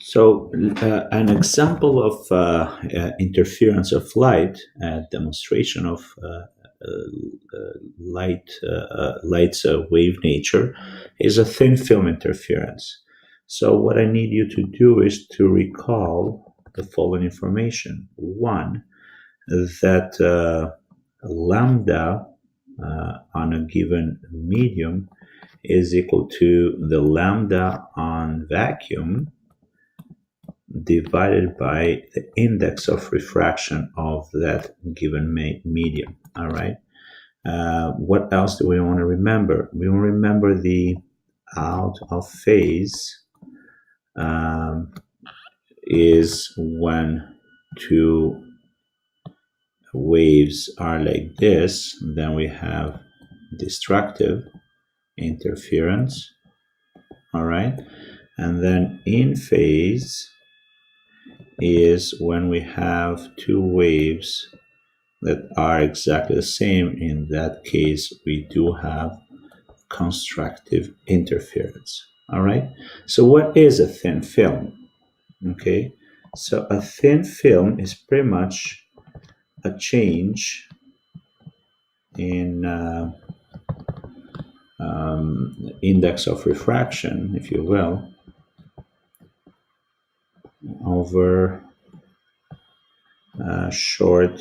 So, an example of interference of light, demonstration of light's wave nature, is a thin film interference. So, what I need you to do is to recall the following information. One, that lambda on a given medium is equal to the lambda on vacuum divided by the index of refraction of that given medium. All right. What else do we want to remember? We want to remember the out of phase is when two waves are like this. Then we have destructive interference. All right. And then in phase is when we have two waves that are exactly the same. In that case, we do have constructive interference. All right. So what is a thin film? Okay. So a thin film is pretty much a change in index of refraction, if you will, over a short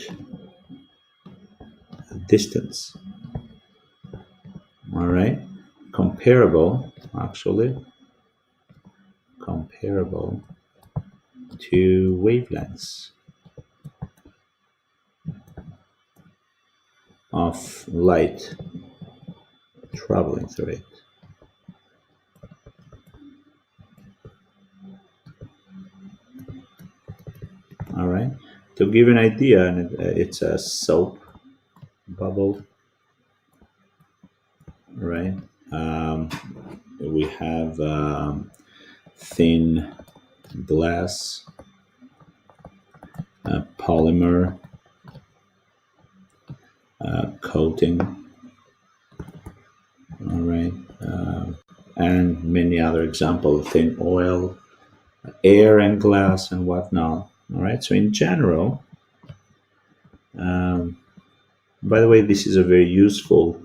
distance. All right. Comparable to wavelengths of light traveling through it. All right. To give you an idea, it's a soap bubble, right? We have thin glass, polymer coating, all right, and many other examples, thin oil, air and glass and whatnot. All right. So in general, by the way, this is a very useful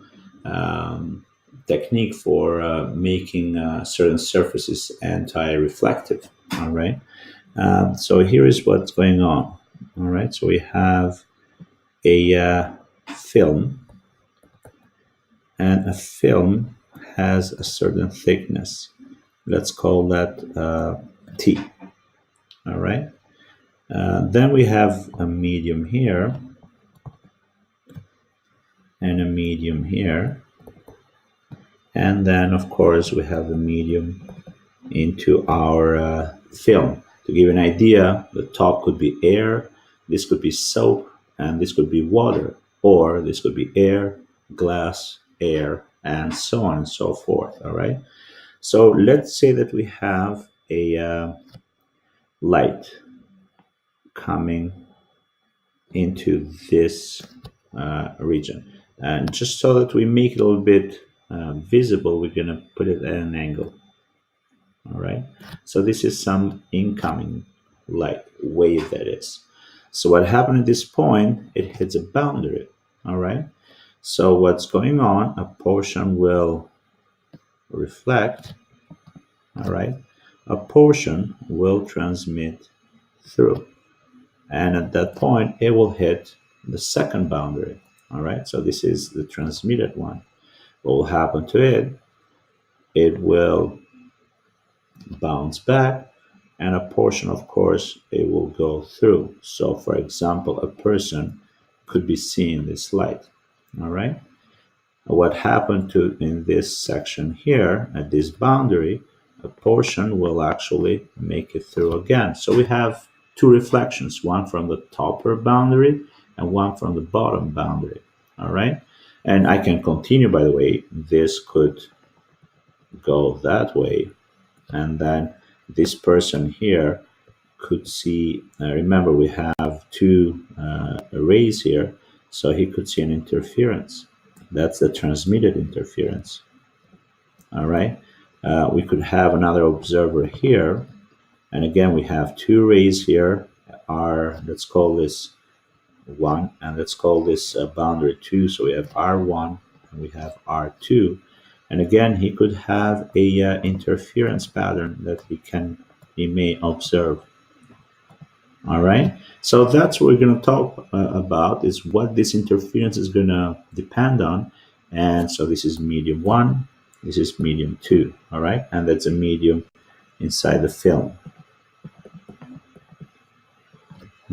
technique for making certain surfaces anti-reflective. All right. So here is what's going on. All right. So we have a film, and a film has a certain thickness. Let's call that T. All right. Then we have a medium here and a medium here. And then, of course, we have the medium into our film. To give an idea, the top could be air, this could be soap, and this could be water, or this could be air, glass, air, and so on and so forth. All right. So let's say that we have a light coming into this region. And just so that we make it a little bit visible, we're going to put it at an angle. All right. So this is some incoming light wave, that is. So what happened at this point, it hits a boundary. All right. So what's going on, a portion will reflect. All right. A portion will transmit through. And at that point, it will hit the second boundary. All right. So this is the transmitted one. What will happen to it? It will bounce back, and a portion, of course, it will go through. So, for example, a person could be seeing this light. All right. What happened to in this section here at this boundary? A portion will actually make it through again. So we have two reflections, one from the topper boundary and one from the bottom boundary. All right. And I can continue, by the way. This could go that way, and then this person here could see, remember we have two rays here, so he could see an interference. That's the transmitted interference. All right. We could have another observer here, And again, we have two rays here. Let's call this 1, and let's call this boundary 2. So we have R1 and we have R2. And again, he could have a interference pattern that he may observe. All right. So that's what we're going to talk about, is what this interference is going to depend on. And so this is medium 1, this is medium 2. All right. And that's a medium inside the film.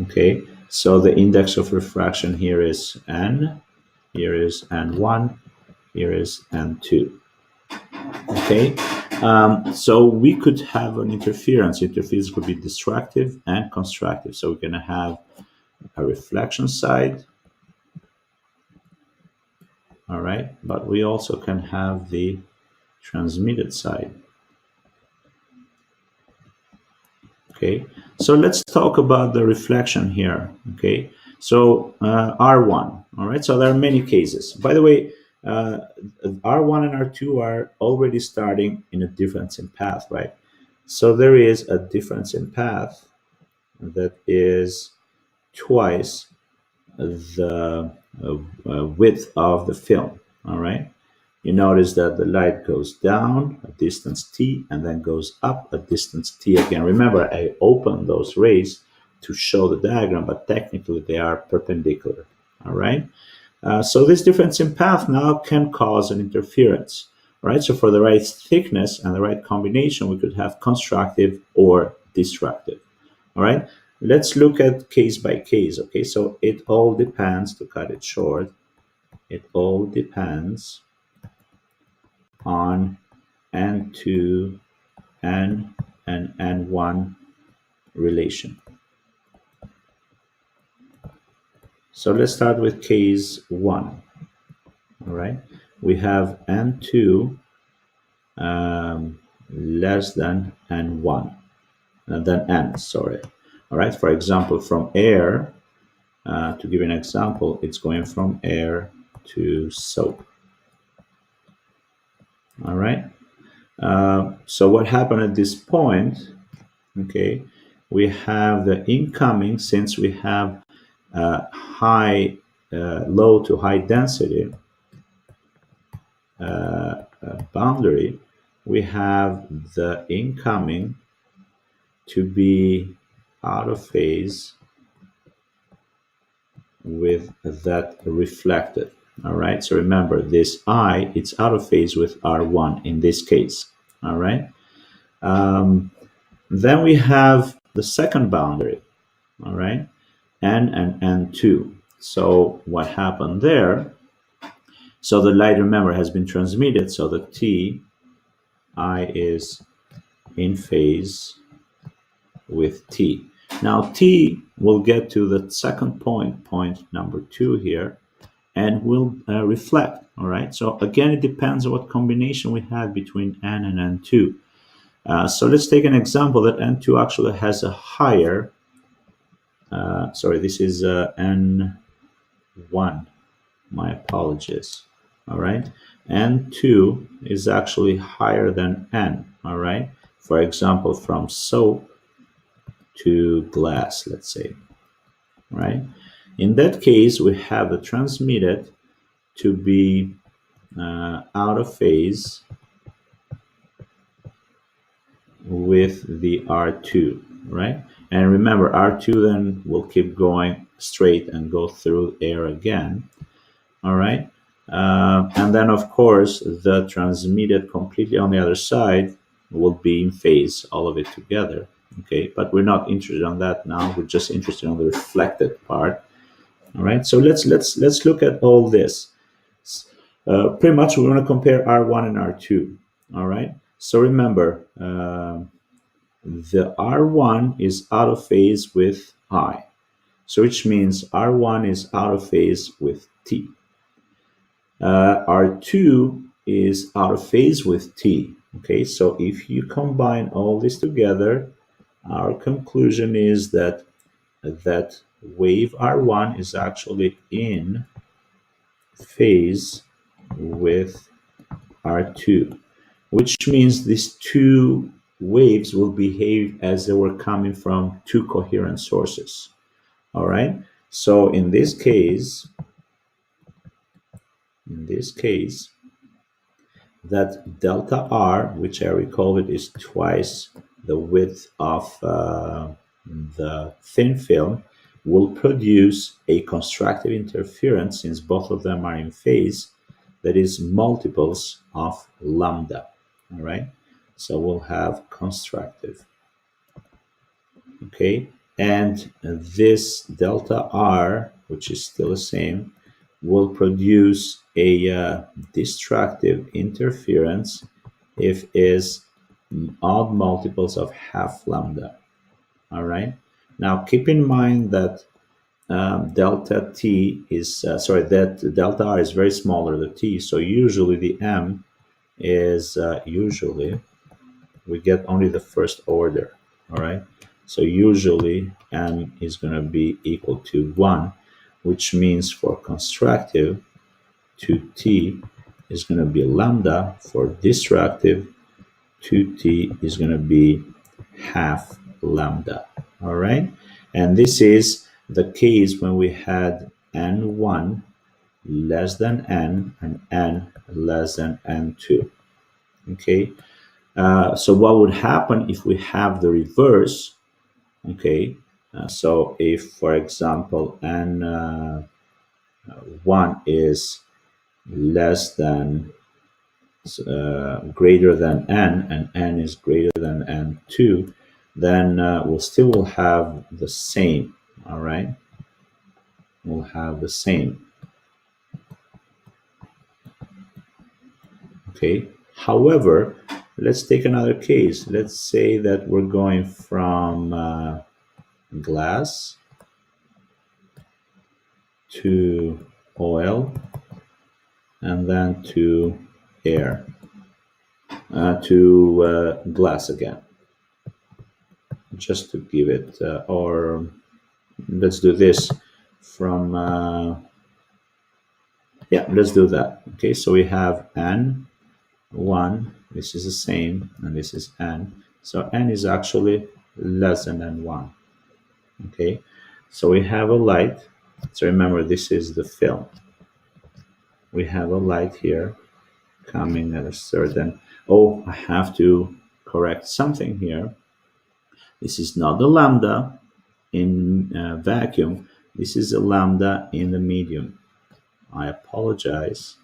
Okay. So the index of refraction here is N, here is N1, here is N2. Okay, so we could have an interference. Interference could be destructive and constructive. So we're going to have a reflection side, all right, but we also can have the transmitted side. Okay, so let's talk about the reflection here. Okay, so R1, all right, so there are many cases. By the way, R1 and R2 are already starting in a difference in path, right? So there is a difference in path that is twice the width of the film, all right? You notice that the light goes down a distance t and then goes up a distance t again. Remember, I opened those rays to show the diagram, but technically they are perpendicular, all right? So this difference in path now can cause an interference, right? So for the right thickness and the right combination, we could have constructive or destructive, all right? Let's look at case by case, okay? So it all depends, to cut it short, it all depends on N2, N, and N1 relation. So let's start with case 1, all right? We have N2 less than N1, than N, sorry. All right, for example, from air, to give you an example, it's going from air to soap. All right, so what happened at this point, okay, we have the incoming, since we have low to high density boundary, we have the incoming to be out of phase with that reflected. All right, so remember, this I, it's out of phase with R1 in this case. All right, then we have the second boundary, all right, N and N2. So what happened there? So the light, remember, has been transmitted, so the T, I is in phase with T. Now T will get to the second point, point number 2 here, and will reflect, all right? So again, it depends on what combination we have between N and N2. So let's take an example that N2 actually has a higher, sorry, this is N1, my apologies, all right? N2 is actually higher than N, all right? For example, from soap to glass, let's say, right? In that case, we have the transmitted to be out of phase with the R2, right? And remember, R2 then will keep going straight and go through air again, all right? And then, of course, the transmitted completely on the other side will be in phase, all of it together, okay? But we're not interested on that now. We're just interested on the reflected part. All right, so let's look at all this. Pretty much we want to compare R1 and R2. All right, so remember, the R1 is out of phase with I, so which means R1 is out of phase with T. R2 is out of phase with T. Okay, so if you combine all this together, our conclusion is that wave R1 is actually in phase with R2, which means these two waves will behave as they were coming from two coherent sources. All right. So in this case, that delta R, which I recall it is twice the width of the thin film, will produce a constructive interference, since both of them are in phase, that is multiples of lambda. All right. So we'll have constructive. Okay. And this delta R, which is still the same, will produce a destructive interference if is odd multiples of half lambda. All right. Now keep in mind that delta t is that delta R is very smaller than t. So usually the m is usually we get only the first order. All right. So usually m is going to be equal to 1, which means for constructive 2t is going to be lambda. For destructive 2t is going to be half lambda. All right. And this is the case when we had n1 less than n and n less than n2. Okay. So what would happen if we have the reverse? Okay. So if, for example, n1 is less than greater than n and n is greater than n2, then we'll still have the same. All right. We'll have the same. Okay. However, let's take another case. Let's say that we're going from glass to oil and then to air, to glass again, just to give it, or let's do this from, yeah, let's do that. Okay, so we have n1, this is the same, and this is n. So n is actually less than n1. Okay, so we have a light. So remember, this is the film. We have a light here coming at a certain, oh, I have to correct something here. This is not the lambda in vacuum. This is a lambda in the medium. I apologize.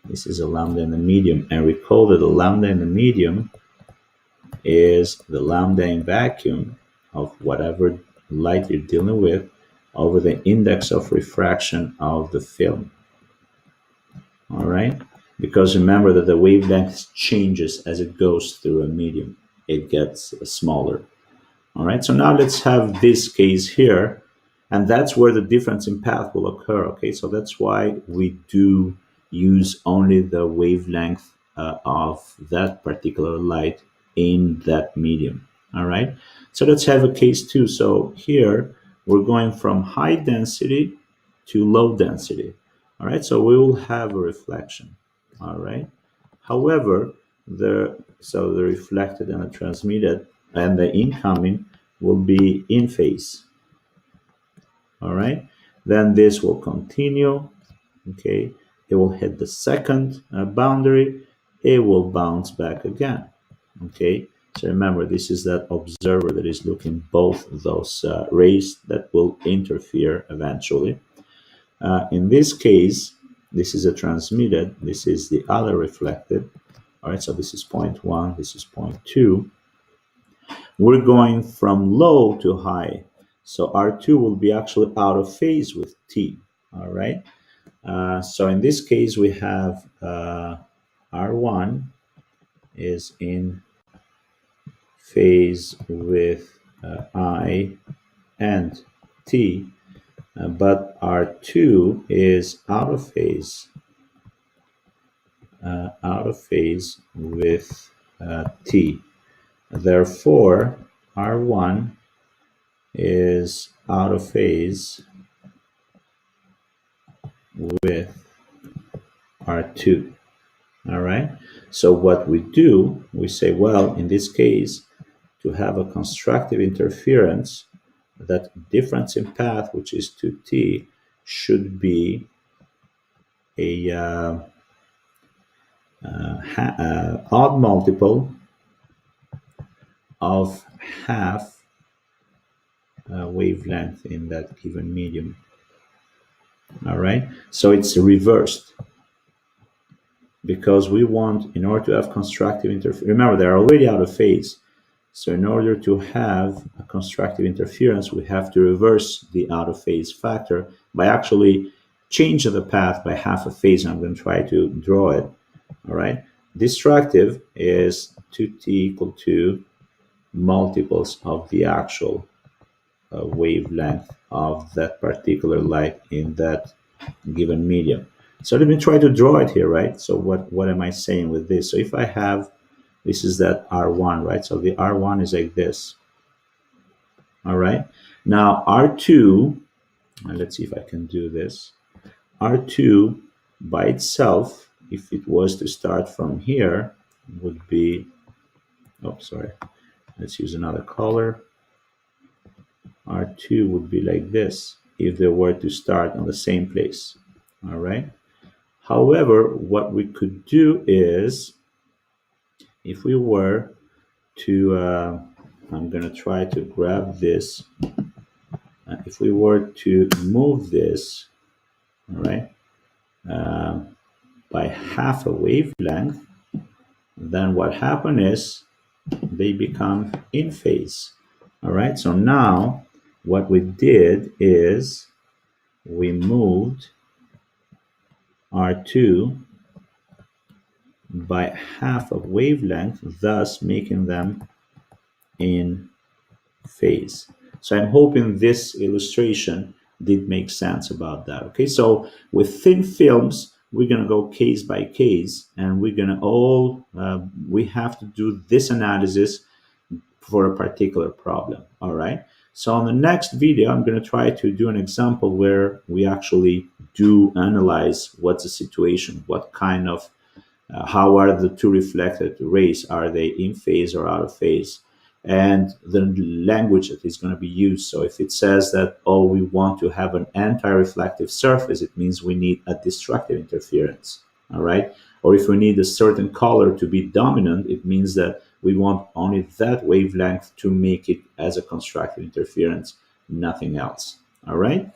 This is a lambda in the medium. And recall that the lambda in the medium is the lambda in vacuum of whatever light you're dealing with over the index of refraction of the film. All right. Because remember that the wavelength changes as it goes through a medium. It gets smaller. All right. So now let's have this case here. And that's where the difference in path will occur. Okay. So that's why we do use only the wavelength of that particular light in that medium. All right. So let's have a case 2. So here we're going from high density to low density. All right. So we will have a reflection. All right. However, the reflected and the transmitted and the incoming will be in phase. All right. Then this will continue. Okay. It will hit the second boundary. It will bounce back again. Okay. So remember, this is that observer that is looking both those rays that will interfere eventually. In this case, this is a transmitted, this is the other reflected. All right, so this is point 1, this is point 2. We're going from low to high. So R2 will be actually out of phase with T. All right. So in this case, we have R1 is in phase with I and T. But R2 is out of phase with T. Therefore, R1 is out of phase with R2. All right. So what we do, we say, well, in this case, to have a constructive interference, that difference in path, which is 2t, should be a odd multiple of half wavelength in that given medium. All right. So it's reversed, because we want, in order to have constructive interference, remember they're already out of phase. So in order to have a constructive interference, we have to reverse the out of phase factor by actually changing the path by half a phase. I'm going to try to draw it. All right. Destructive is 2t equal to multiples of the actual wavelength of that particular light in that given medium. So let me try to draw it here, right? So what am I saying with this? So if I have, this is that R1, right? So the R1 is like this. All right. Now R2, let's see if I can do this. R2 by itself, if it was to start from here, would be, oh, sorry. Let's use another color. R2 would be like this if they were to start on the same place. All right. However, what we could do is, if we were to, I'm going to try to grab this. If we were to move this, all right, by half a wavelength, then what happened is they become in phase. All right. So now what we did is we moved R2 by half a wavelength, thus making them in phase. So I'm hoping this illustration did make sense about that. Okay, so with thin films, we're going to go case by case, and we're going to we have to do this analysis for a particular problem. All right. So on the next video, I'm going to try to do an example where we actually do analyze what's the situation, what kind of, how are the two reflected rays, are they in phase or out of phase, and the language that is going to be used. So if it says that, oh, we want to have an anti-reflective surface, it means we need a destructive interference. All right. Or if we need a certain color to be dominant, it means that we want only that wavelength to make it as a constructive interference, nothing else. All right.